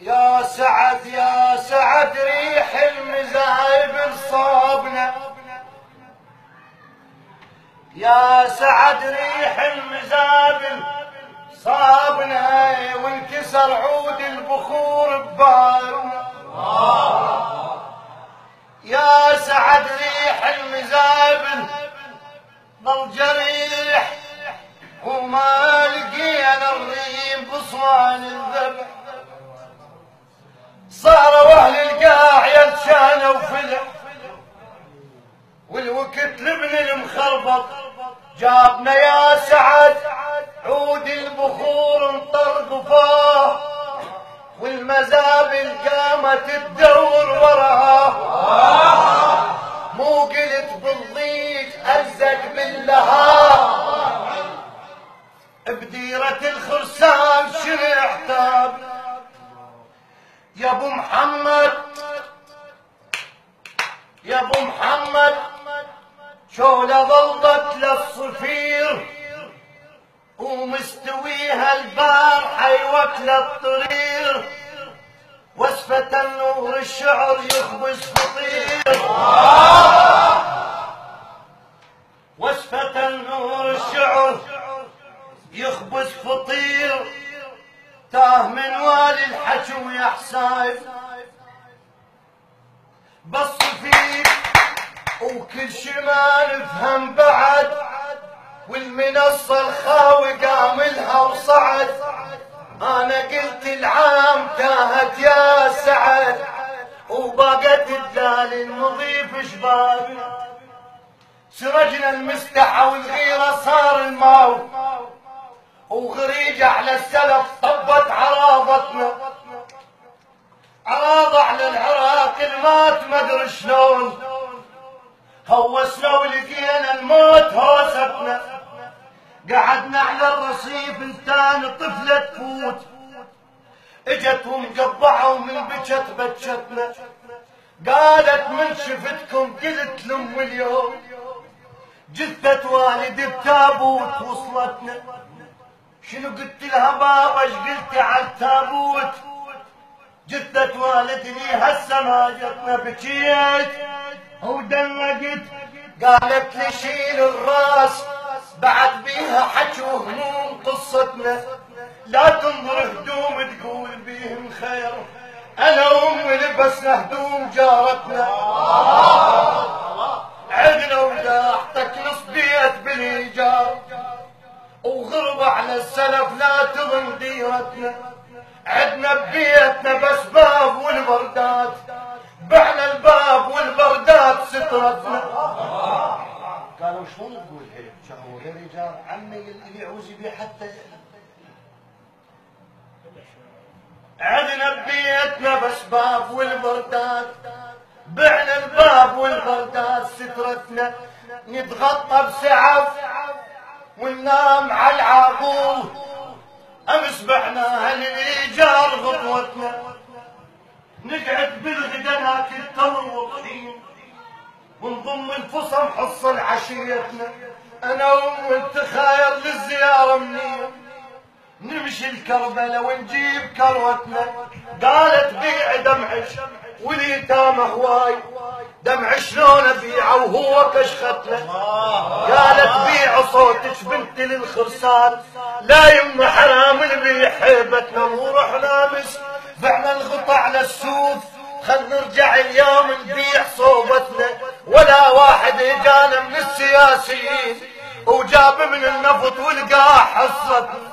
يا سعد يا سعد ريح المزايب صابنا، يا سعد ريح المزابل صابنا، وانكسر عود البخور ببارنا. يا سعد ريح المزابل ضل جريح، وما لقينا الريم بصوان الذبح. صاروا اهل القاع يلشانوا وفلح، والوقت لابن المخربط جابنا يا سعد عود البخور انطر قفاه، والمزابل قامت تدور وراها. مو قلت بالضيق ازق باللهاب، بديرة الخرسان شرع تاب. يا ابو محمد يا ابو محمد شولة ظلت للصفير، ومستويها البارحة يوكل الطرير، وصفة النور الشعر يخبز فطير. وصفة النور الشعر يخبز فطير، تاه من والي الحكي ويا حسايب. بص فيك وكل شي ما نفهم بعد، والمنصة الخاوي قاملها وصعد. انا قلت العام تاهت يا سعد، وبقت الدال النظيف شباب. سرجنا المستحى والغيرة صار الماو، وغريجة على السلف طبت عراضتنا. عراض على العراق المات مدري شلون، هوسنا ولقينا الموت هوستنا. قعدنا على الرصيف انتان طفلة تفوت، اجت ومقبعة ومن بجت بجتنا. قالت من شفتكم؟ قلت لام اليوم جثة والدي بتابوت وصلتنا. شنو قلت لها بابا؟ ايش قلتي على التابوت؟ جثة والدني هسه ما جتنا. بكيت ودمقت، قالت لي شيل الراس بعد بيها حكي وهموم قصتنا. لا تنظر هدوم تقول بيهم خير، انا وامي لبسنا هدوم جارتنا. عدنا وداحتك نص بيت بالايجار، وغربة على السلف لا تظن ديرتنا. عدنا ببيتنا بس باب والبردات، بعنا الباب والبردات سترتنا. قالوا شلون تقول هيك؟ هو غير رجال عمي اللي يعوز بيه حتى. عدنا ببيتنا بس باب والبردات، بعنا الباب والبردات سترتنا. نتغطى بسعف وننام على العاقول، امس بعناها للايجار غطوتنا. نقعد بالغدا ناكل تمر وطحين، ونضم الفصم حصل عشيتنا. انا وام نتخاير للزياره منين، نمشي الكربله ونجيب كروتنا. قالت بيع دمعش واليتامى هواي، دمع شلون ابيعه وهو كشختنا. قالت بيع صوتك بنت للخرسان، لا يما حرام نبيع حيبتنا. ورحنا مس بعنا الغطا على السوق، خل نرجع اليوم نبيع صوبتنا. ولا واحد اجانا من السياسيين وجاب من النفط ولقاه حصتنا.